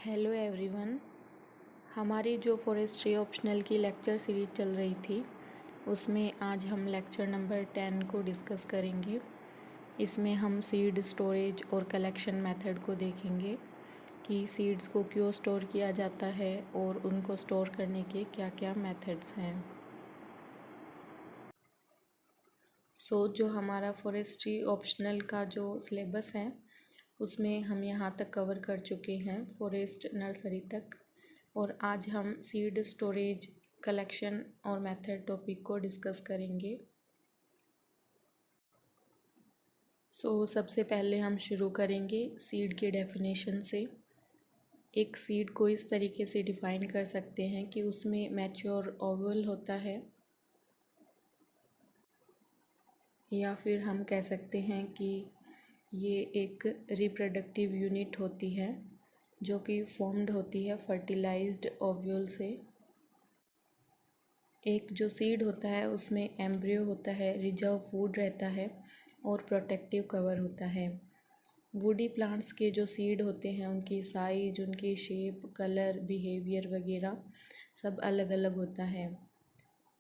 Hello everyone. हमारी जो forestry optional की लेक्चर सीरीज चल रही थी उसमें आज हम लेक्चर नंबर 10 को डिस्कस करेंगे। इसमें हम सीड स्टोरेज और कलेक्शन मेथड को देखेंगे कि सीड्स को क्यों स्टोर किया जाता है और उनको स्टोर करने के क्या क्या मेथड्स हैं। जो हमारा फॉरेस्ट्री ऑप्शनल का जो सिलेबस है उसमें हम यहाँ तक कवर कर चुके हैं, फॉरेस्ट नर्सरी तक, और आज हम सीड स्टोरेज कलेक्शन और मेथड टॉपिक को डिस्कस करेंगे। सबसे पहले हम शुरू करेंगे सीड के डेफिनेशन से। एक सीड को इस तरीके से डिफ़ाइन कर सकते हैं कि उसमें मैच्योर ओवल होता है, या फिर हम कह सकते हैं कि ये एक रिप्रोडक्टिव यूनिट होती है जो कि फॉर्म्ड होती है फर्टिलाइज्ड ओव्यूल से। एक जो सीड होता है उसमें एम्ब्रियो होता है, रिजर्व फूड रहता है और प्रोटेक्टिव कवर होता है। वुडी प्लांट्स के जो सीड होते हैं उनकी साइज, उनकी शेप, कलर, बिहेवियर वगैरह सब अलग अलग होता है।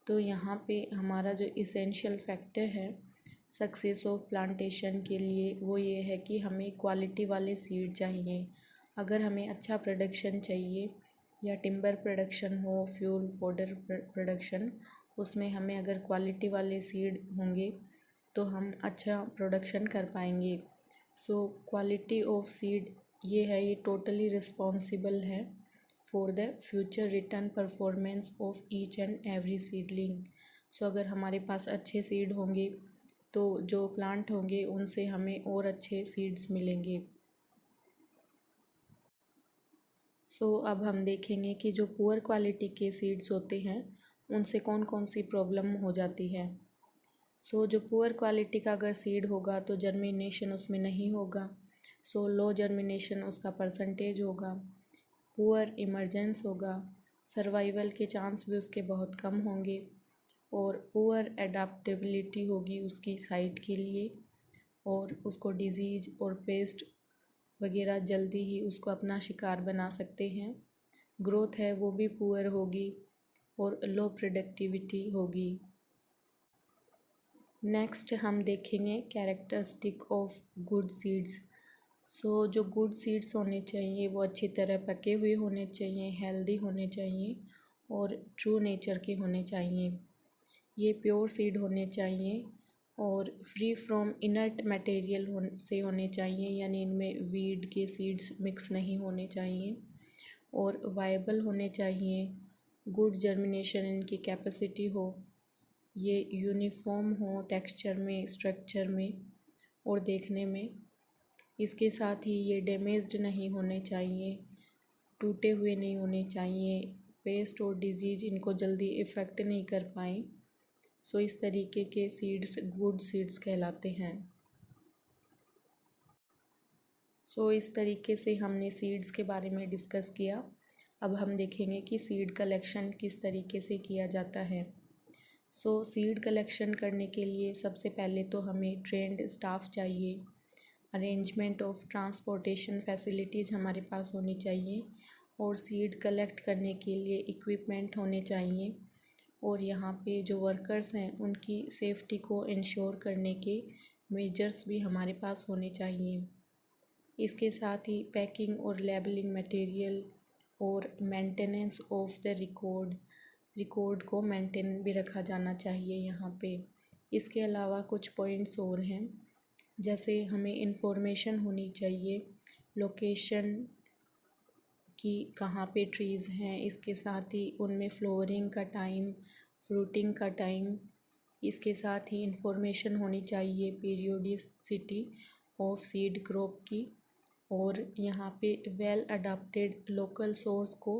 तो यहाँ पे हमारा जो इसेंशियल फैक्टर है सक्सेस ऑफ प्लांटेशन के लिए वो ये है कि हमें क्वालिटी वाले सीड चाहिए। अगर हमें अच्छा प्रोडक्शन चाहिए या टिम्बर प्रोडक्शन हो, फ्यूल फोडर प्रोडक्शन, उसमें हमें अगर क्वालिटी वाले सीड होंगे तो हम अच्छा प्रोडक्शन कर पाएंगे। क्वालिटी ऑफ सीड ये है, ये टोटली रिस्पॉन्सिबल है for the future return performance of each and every seedling. अगर हमारे पास अच्छे सीड होंगे तो जो प्लांट होंगे उनसे हमें और अच्छे सीड्स मिलेंगे। अब हम देखेंगे कि जो पुअर क्वालिटी के सीड्स होते हैं उनसे कौन कौन सी प्रॉब्लम हो जाती है। जो पुअर क्वालिटी का अगर सीड होगा तो जर्मिनेशन उसमें नहीं होगा। लो जर्मिनेशन उसका परसेंटेज होगा, पुअर इमर्जेंस होगा, सर्वाइवल के चांस भी उसके बहुत कम होंगे, और पुअर एडाप्टेबिलिटी होगी उसकी साइट के लिए, और उसको डिजीज़ और पेस्ट वगैरह जल्दी ही उसको अपना शिकार बना सकते हैं। ग्रोथ है वो भी पुअर होगी और लो प्रोडक्टिविटी होगी। नेक्स्ट हम देखेंगे कैरेक्टरिस्टिक ऑफ गुड सीड्स। जो गुड सीड्स होने चाहिए वो अच्छी तरह पके हुए होने चाहिए, हेल्दी होने चाहिए और ट्रू नेचर के होने चाहिए। ये प्योर सीड होने चाहिए और फ्री फ्रॉम इनर्ट मटेरियल से होने चाहिए, यानी इनमें वीड के सीड्स मिक्स नहीं होने चाहिए, और वायबल होने चाहिए, गुड जर्मिनेशन इनकी कैपेसिटी हो, ये यूनिफॉर्म हो टेक्सचर में, स्ट्रक्चर में और देखने में। इसके साथ ही ये डैमेज्ड नहीं होने चाहिए, टूटे हुए नहीं होने चाहिए, पेस्ट और डिजीज़ इनको जल्दी इफ़ेक्ट नहीं कर पाएँ। इस तरीके के सीड्स गुड सीड्स कहलाते हैं। इस तरीके से हमने सीड्स के बारे में डिस्कस किया। अब हम देखेंगे कि सीड कलेक्शन किस तरीके से किया जाता है। सीड कलेक्शन करने के लिए सबसे पहले तो हमें ट्रेंड स्टाफ चाहिए, अरेंजमेंट ऑफ ट्रांसपोर्टेशन फैसिलिटीज़ हमारे पास होनी चाहिए, और सीड कलेक्ट करने के लिए इक्विपमेंट होने चाहिए, और यहाँ पे जो वर्कर्स हैं उनकी सेफ्टी को इंश्योर करने के मेजर्स भी हमारे पास होने चाहिए। इसके साथ ही पैकिंग और लेबलिंग मटेरियल और मेंटेनेंस ऑफ द रिकॉर्ड को मेंटेन भी रखा जाना चाहिए यहाँ पे। इसके अलावा कुछ पॉइंट्स और हैं, जैसे हमें इंफॉर्मेशन होनी चाहिए लोकेशन कि कहाँ पे ट्रीज़ हैं, इसके साथ ही उनमें फ्लोवरिंग का टाइम, फ्रूटिंग का टाइम, इसके साथ ही इंफॉर्मेशन होनी चाहिए पीरियोडिसिटी ऑफ सीड क्रॉप की, और यहाँ पे वेल अडाप्टेड लोकल सोर्स को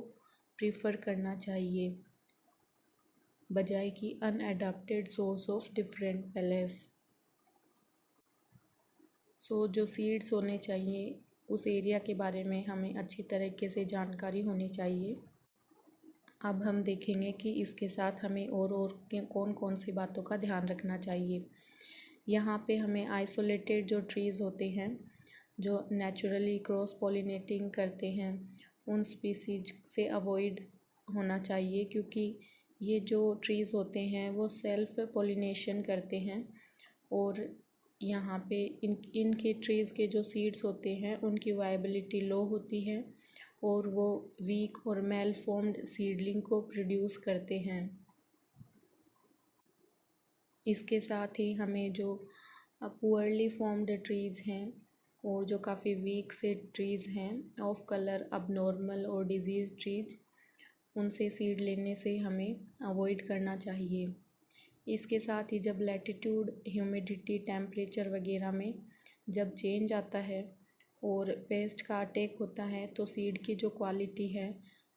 प्रीफर करना चाहिए बजाय कि अनअडाप्टेड सोर्स ऑफ डिफरेंट पैलेस। जो सीड्स होने चाहिए उस एरिया के बारे में हमें अच्छी तरीके से जानकारी होनी चाहिए। अब हम देखेंगे कि इसके साथ हमें और कौन कौन सी बातों का ध्यान रखना चाहिए। यहाँ पे हमें आइसोलेटेड जो ट्रीज़ होते हैं जो नेचुरली क्रॉस पॉलिनेटिंग करते हैं उन स्पीसीज से अवॉइड होना चाहिए, क्योंकि ये जो ट्रीज़ होते हैं वो सेल्फ पोलिनेशन करते हैं और यहाँ पे इनके ट्रीज़ के जो सीड्स होते हैं उनकी वायबिलिटी लो होती है और वो वीक और मेल फॉर्म्ड सीडलिंग को प्रोड्यूस करते हैं। इसके साथ ही हमें जो पुअरली फॉर्म्ड ट्रीज़ हैं और जो काफ़ी वीक से ट्रीज़ हैं, ऑफ कलर, अबनॉर्मल और डिजीज़ ट्रीज़, उनसे सीड लेने से हमें अवॉइड करना चाहिए। इसके साथ ही जब लैटिट्यूड, ह्यूमिडिटी, टेम्परेचर वगैरह में जब चेंज आता है और पेस्ट का अटैक होता है तो सीड की जो क्वालिटी है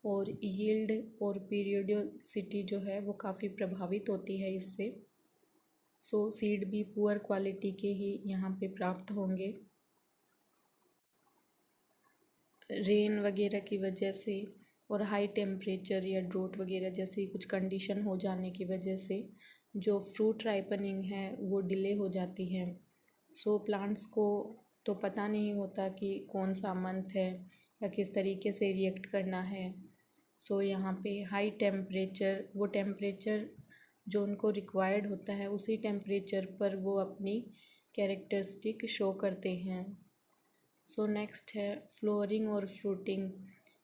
और यील्ड और पीरियोडिसिटी जो है वो काफ़ी प्रभावित होती है इससे। सो सीड भी पुअर क्वालिटी के ही यहाँ पे प्राप्त होंगे। रेन वगैरह की वजह से और हाई टेम्परेचर या ड्रोट वगैरह जैसी कुछ कंडीशन हो जाने की वजह से जो फ्रूट राइपनिंग है वो डिले हो जाती है। सो प्लांट्स को तो पता नहीं होता कि कौन सा मंथ है या किस तरीके से रिएक्ट करना है। सो यहाँ पे हाई टेम्परेचर, वो टेम्परेचर जो उनको रिक्वायर्ड होता है उसी टेम्परेचर पर वो अपनी कैरेक्टरिस्टिक शो करते हैं। सो नेक्स्ट है फ्लोरिंग और फ्रूटिंग।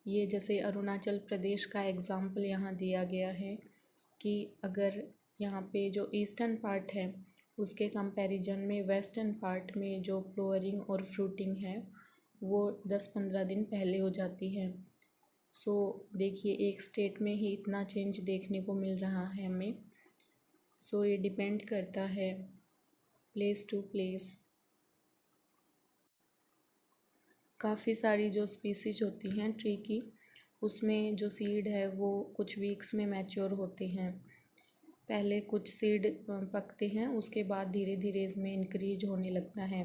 ये जैसे अरुणाचल प्रदेश का एग्ज़ाम्पल यहाँ दिया गया है कि अगर यहाँ पे जो ईस्टर्न पार्ट है उसके कंपैरिजन में वेस्टर्न पार्ट में जो फ्लोरिंग और फ्रूटिंग है वो 10-15 दिन पहले हो जाती है। सो देखिए एक स्टेट में ही इतना चेंज देखने को मिल रहा है हमें। सो ये डिपेंड करता है प्लेस टू प्लेस। काफ़ी सारी जो स्पीसीज होती हैं ट्री की, उसमें जो सीड है वो कुछ वीक्स में मैच्योर होते हैं। पहले कुछ सीड पकते हैं, उसके बाद धीरे धीरे इसमें इंक्रीज होने लगता है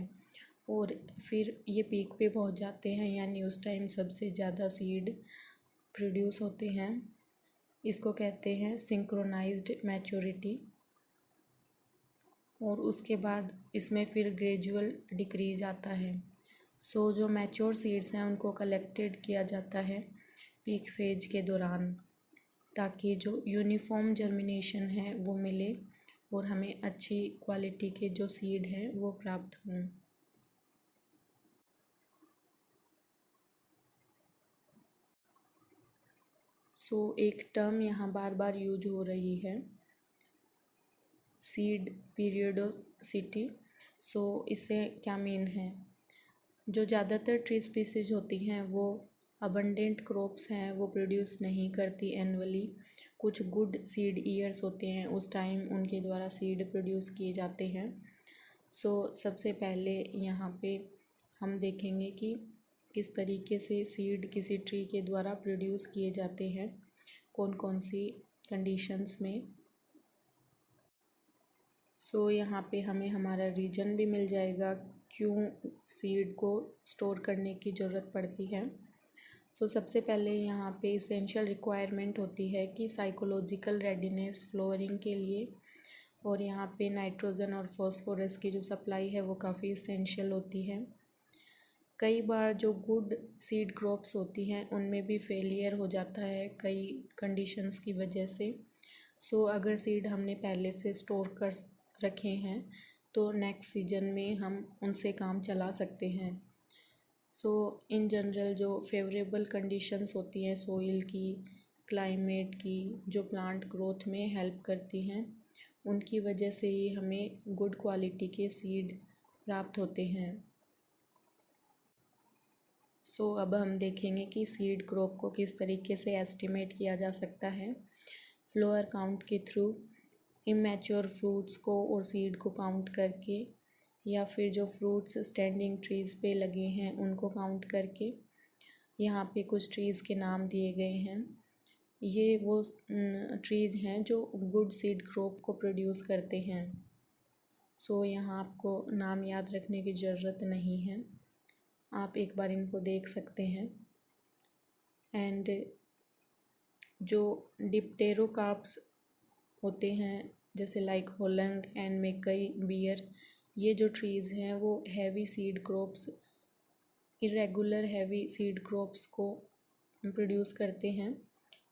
और फिर ये पीक पे पहुंच जाते हैं, यानी उस टाइम सबसे ज़्यादा सीड प्रोड्यूस होते हैं। इसको कहते हैं सिंक्रोनाइज्ड मैच्योरिटी। और उसके बाद इसमें फिर ग्रेजुअल डिक्रीज आता है। सो जो मैच्योर सीड्स हैं उनको कलेक्टेड किया जाता है पीक फेज के दौरान, ताकि जो यूनिफॉर्म जर्मिनेशन है वो मिले और हमें अच्छी क्वालिटी के जो सीड हैं वो प्राप्त हों। सो एक टर्म यहाँ बार बार यूज हो रही है, सीड पीरियोडोसिटी। सो इससे क्या मीन है, जो ज़्यादातर ट्री स्पीसीज होती हैं वो अबंडेंट क्रॉप्स हैं वो प्रोड्यूस नहीं करती एनुअली। कुछ गुड सीड ईयर्स होते हैं, उस टाइम उनके द्वारा सीड प्रोड्यूस किए जाते हैं। सो सबसे पहले यहाँ पे हम देखेंगे कि किस तरीके से सीड किसी ट्री के द्वारा प्रोड्यूस किए जाते हैं, कौन कौन सी कंडीशंस में। सो यहाँ पे हमें हमारा रीजन भी मिल जाएगा क्यों सीड को स्टोर करने की ज़रूरत पड़ती है। सो सबसे पहले यहाँ पे इसेंशियल रिक्वायरमेंट होती है कि साइकोलॉजिकल रेडीनेस फ्लोरिंग के लिए, और यहाँ पे नाइट्रोजन और फॉस्फोरस की जो सप्लाई है वो काफ़ी इसेंशियल होती है। कई बार जो गुड सीड क्रॉप्स होती हैं उनमें भी फेलियर हो जाता है कई कंडीशंस की वजह से। सो अगर सीड हमने पहले से स्टोर कर रखे हैं तो नेक्स्ट सीजन में हम उनसे काम चला सकते हैं। सो इन जनरल जो फेवरेबल कंडीशंस होती हैं सोइल की, क्लाइमेट की, जो प्लांट ग्रोथ में हेल्प करती हैं, उनकी वजह से ही हमें गुड क्वालिटी के सीड प्राप्त होते हैं। सो अब हम देखेंगे कि सीड क्रॉप को किस तरीके से एस्टिमेट किया जा सकता है फ्लोअर काउंट के थ्रू, इमैच्योर फ्रूट्स को और सीड को काउंट करके, या फिर जो फ्रूट्स स्टैंडिंग ट्रीज़ पे लगे हैं उनको काउंट करके। यहाँ पे कुछ ट्रीज़ के नाम दिए गए हैं, ये वो ट्रीज़ हैं जो गुड सीड क्रॉप को प्रोड्यूस करते हैं। सो यहाँ आपको नाम याद रखने की ज़रूरत नहीं है, आप एक बार इनको देख सकते हैं। एंड जो डिप्टेरोकार्प्स होते हैं जैसे लाइक होलंग एंड मेकई बियर, ये जो ट्रीज़ हैं वो heavy seed crops, irregular heavy seed crops को प्रोड्यूस करते हैं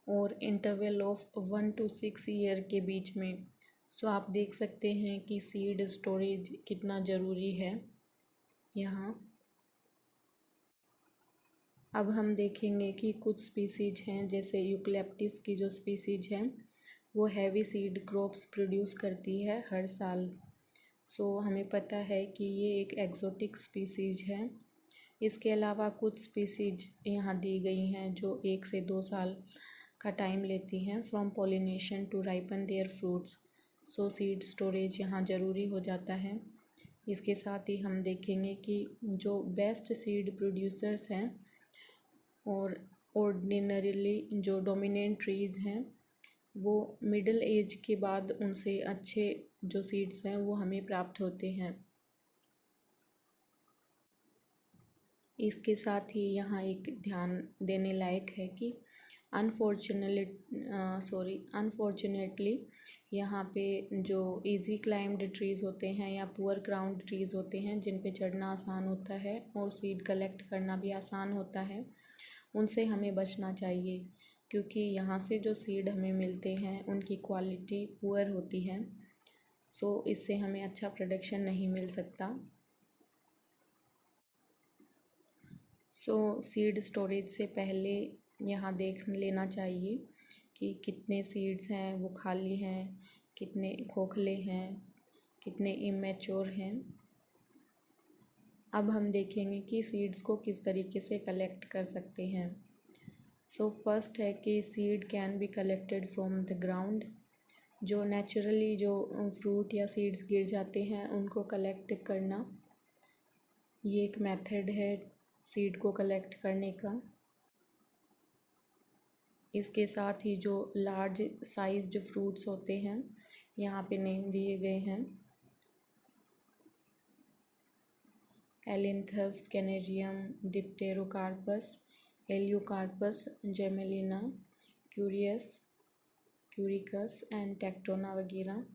और इंटरवल ऑफ 1 to 6 ईयर के बीच में। सो आप देख सकते हैं कि सीड स्टोरेज कितना ज़रूरी है यहाँ। अब हम देखेंगे कि कुछ स्पीसीज हैं, जैसे यूकलिप्टस की जो स्पीसीज हैं वो हैवी सीड क्रॉप्स प्रोड्यूस करती है हर साल। सो हमें पता है कि ये एक एक्जोटिक स्पीसीज है। इसके अलावा कुछ स्पीसीज यहाँ दी गई हैं जो 1 से 2 साल का टाइम लेती हैं from pollination to ripen their fruits. So seed storage यहाँ ज़रूरी हो जाता है। इसके साथ ही हम देखेंगे कि जो बेस्ट सीड प्रोड्यूसर्स हैं और ऑर्डिनरीली जो डोमिनेंट ट्रीज़ हैं वो मिडिल एज के बाद उनसे अच्छे जो सीड्स हैं वो हमें प्राप्त होते हैं। इसके साथ ही यहाँ एक ध्यान देने लायक है कि अनफॉर्चुनेटली यहाँ पे जो इजी क्लाइम्ड ट्रीज़ होते हैं या पुअर ग्राउंड ट्रीज़ होते हैं जिन पे चढ़ना आसान होता है और सीड कलेक्ट करना भी आसान होता है, उनसे हमें बचना चाहिए, क्योंकि यहाँ से जो सीड हमें मिलते हैं उनकी क्वालिटी पुअर होती है। सो इससे हमें अच्छा प्रोडक्शन नहीं मिल सकता। सो सीड स्टोरेज से पहले यहाँ देख लेना चाहिए कि कितने सीड्स हैं वो खाली हैं, कितने खोखले हैं, कितने इमेच्योर हैं। अब हम देखेंगे कि सीड्स को किस तरीके से कलेक्ट कर सकते हैं। सो फर्स्ट है कि seed can be collected from the ground. जो नेचुरली जो फ्रूट या सीड्स गिर जाते हैं उनको कलेक्ट करना, ये एक मेथड है सीड को कलेक्ट करने का। इसके साथ ही जो लार्ज साइज जो फ्रूट्स होते हैं यहाँ पे नेम दिए गए हैं, एलिंथस, कैनेरियम, डिप्टेरोकार्पस, एलियोकार्पस, जेमेलिना, क्यूरिकस एंड टेक्टोना वगैरह।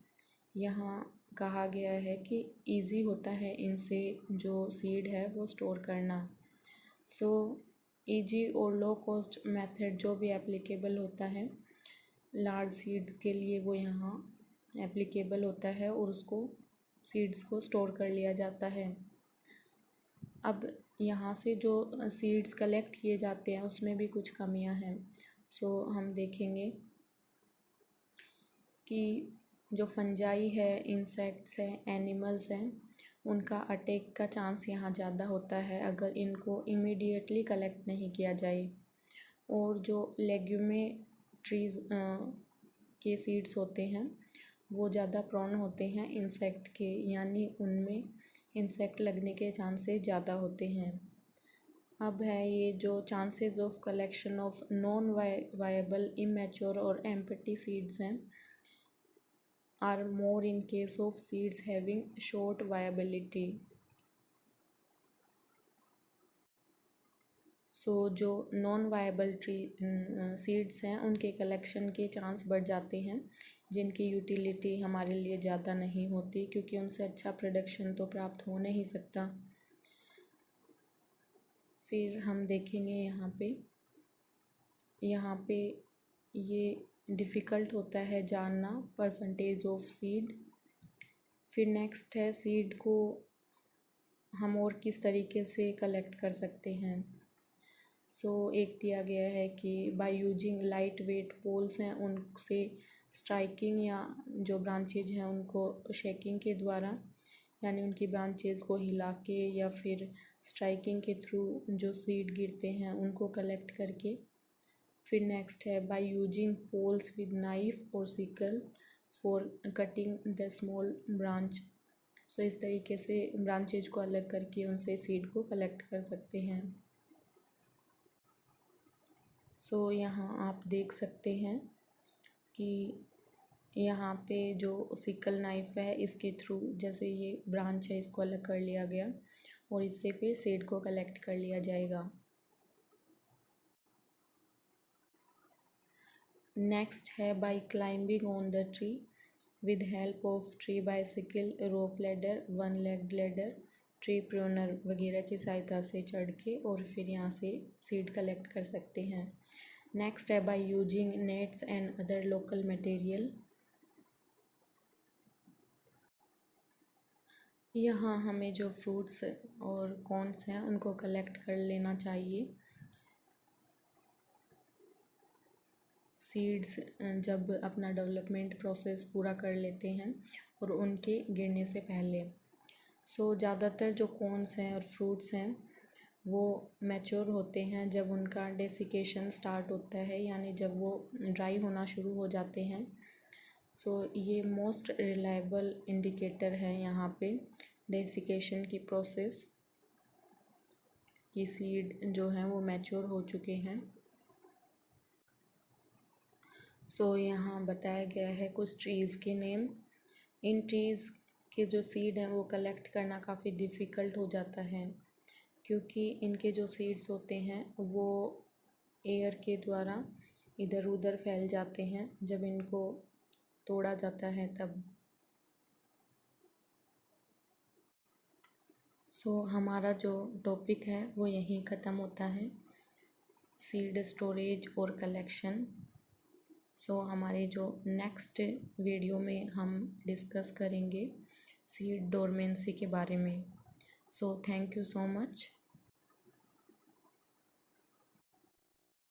यहाँ कहा गया है कि इजी होता है इनसे जो सीड है वो स्टोर करना। सो इजी और लो कॉस्ट मेथड जो भी एप्लीकेबल होता है लार्ज सीड्स के लिए वो यहाँ एप्लीकेबल होता है और उसको सीड्स को स्टोर कर लिया जाता है। अब यहाँ से जो सीड्स कलेक्ट किए जाते हैं उसमें भी कुछ कमियां हैं। सो हम देखेंगे कि जो फंजाई है, इंसेक्ट्स हैं, एनिमल्स हैं, उनका अटैक का चांस यहाँ ज़्यादा होता है अगर इनको इमीडिएटली कलेक्ट नहीं किया जाए। और जो लेग्यूमे ट्रीज़ के सीड्स होते हैं वो ज़्यादा प्रोन होते हैं इंसेक्ट के, यानी उनमें इंसेक्ट लगने के चांसेस ज़्यादा होते हैं। अब है ये जो chances of collection of non viable, immature और एम्प्टी सीड्स हैं are more in case of seeds having short viability. So जो नॉन वायबल सीड्स हैं उनके कलेक्शन के चांस बढ़ जाते हैं, जिनकी यूटिलिटी हमारे लिए ज़्यादा नहीं होती, क्योंकि उनसे अच्छा प्रोडक्शन तो प्राप्त हो नहीं सकता। फिर हम देखेंगे यहाँ पे ये डिफ़िकल्ट होता है जानना परसेंटेज ऑफ सीड। फिर नेक्स्ट है सीड को हम और किस तरीके से कलेक्ट कर सकते हैं। सो एक दिया गया है कि by using light weight poles हैं उनसे स्ट्राइकिंग या जो ब्रांचेज हैं उनको शेकिंग के द्वारा, यानी उनकी ब्रांचेज को हिला के या फिर स्ट्राइकिंग के थ्रू जो सीड गिरते हैं उनको कलेक्ट करके। फिर नेक्स्ट है by using poles with knife और sickle for cutting the small branch. So इस तरीके से ब्रांचेज को अलग करके उनसे सीड को कलेक्ट कर सकते हैं। सो यहाँ आप देख सकते हैं कि यहाँ पे जो सिकल नाइफ है इसके थ्रू जैसे ये ब्रांच है इसको अलग कर लिया गया और इससे फिर सीड को कलेक्ट कर लिया जाएगा। नेक्स्ट है by climbing on the tree with help of tree bicycle, rope ladder, one leg ladder tree pruner वगैरह की सहायता से चढ़ के और फिर यहाँ से सीड कलेक्ट कर सकते हैं। नेक्स्ट है by using nets and other local material. यहाँ हमें जो फ्रूट्स और कॉर्न्स हैं उनको कलेक्ट कर लेना चाहिए। सीड्स जब अपना डेवलपमेंट प्रोसेस पूरा कर लेते हैं और उनके गिरने से पहले। सो ज़्यादातर जो कॉर्न्स हैं और फ्रूट्स हैं वो मैच्योर होते हैं जब उनका डेसिकेशन स्टार्ट होता है, यानी जब वो ड्राई होना शुरू हो जाते हैं। सो ये मोस्ट रिलायबल इंडिकेटर है यहाँ पे डेसिकेशन की प्रोसेस की सीड जो हैं वो मैच्योर हो चुके हैं। सो यहाँ बताया गया है कुछ ट्रीज़ के नेम। इन ट्रीज़ के जो सीड हैं वो कलेक्ट करना काफ़ी डिफ़िकल्ट हो जाता है क्योंकि इनके जो सीड्स होते हैं वो एयर के द्वारा इधर उधर फैल जाते हैं जब इनको तोड़ा जाता है तब। सो हमारा जो टॉपिक है वो यहीं ख़त्म होता है, सीड स्टोरेज और कलेक्शन। सो हमारे जो नेक्स्ट वीडियो में हम डिस्कस करेंगे सीड डोरमेंसी के बारे में। So thank you so much.